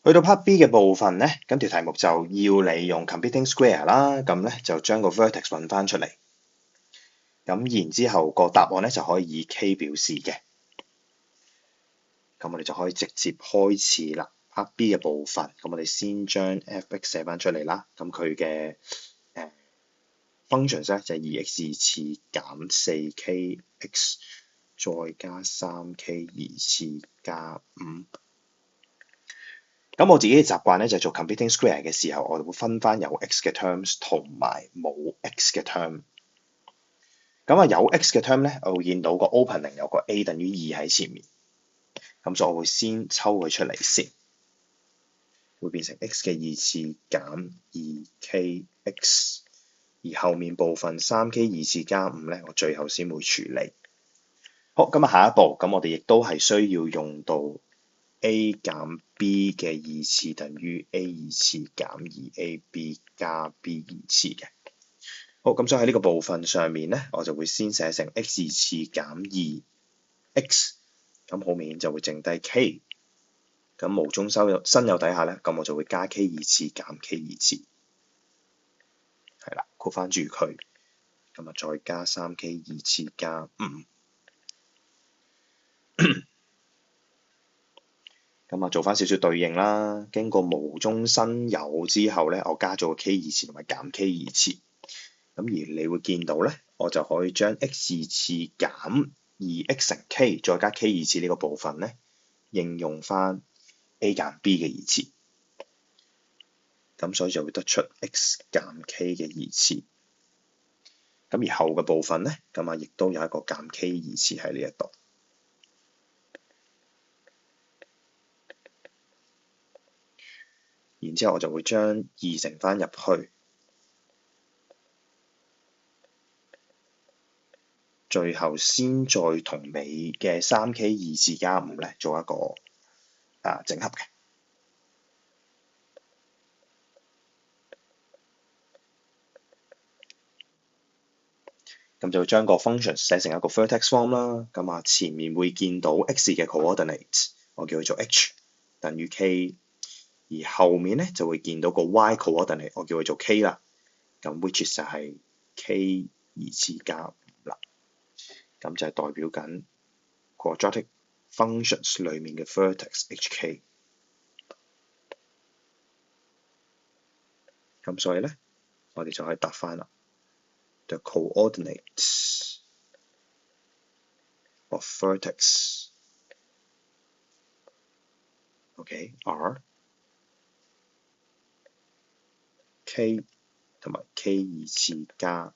去到 Part B 嘅部分咧，咁條題目就要你用 computing square 啦，咁咧就將個 vertex 揾翻出嚟，咁然之後個答案咧就可以以 K 表示嘅，咁我哋就可以直接開始啦。Part B 嘅部分，咁我哋先將 f(x) 寫翻出嚟啦，咁佢嘅functions 咧就係2x 次減 4kx 再加 3k 次加5。咁我自己嘅習慣咧就係做 computing square 嘅時候，我哋會分翻有 x 嘅 terms 同埋冇 x 嘅 term。咁啊有 x 嘅 term 咧，我會見到個 opening 有個 a 等於2喺前面，咁所以我會先抽佢出嚟先，會變成 x 嘅2次減 2kx，而後面部分 3k 2次加5咧，我最後先會處理。好，咁啊下一步，咁我哋亦都係需要用到 a 減 b 嘅2次等於 a 2次減 2ab 加 b 2次嘅。好，咁所以喺呢個部分上面咧，我就會先寫成 x 2次減 2x， 咁好明顯就會剩低 k。咁無中生有底下咧，咁我就會加 k 2次減 k 2次，係啦，括翻住佢，咁啊再加 3k 2次加5。咁啊，做翻少少對應啦。經過無中生有之後咧，我加咗個 k 2次同埋減 k 2次。咁而你會見到咧，我就可以將 x 2次減 2x 乘 k 再加 k 2次呢個部分咧，應用翻 a 減 b 嘅2次。咁所以就會得出 x 減 k 嘅2次。咁而後嘅部分咧，咁啊亦都有一個減 k 2次喺呢一度。然之後我就會將2乘翻入去，最後先再同尾嘅 3k 2次加5咧做一個整合嘅。咁就將個 function 寫成一個 vertex form 啦。咁啊前面會見到 x 嘅 coordinate， 我叫佢做 h 等於 k， 而後面咧就會見到個 y coordinate， 我叫佢做 k 啦。咁 which is 就係 k 2次加5啦。咁就係代表緊 quadratic functions 裡面嘅 vertex hk。咁所以咧，我哋就可以答翻啦。The coordinates of vertex are k 同埋 k 2次加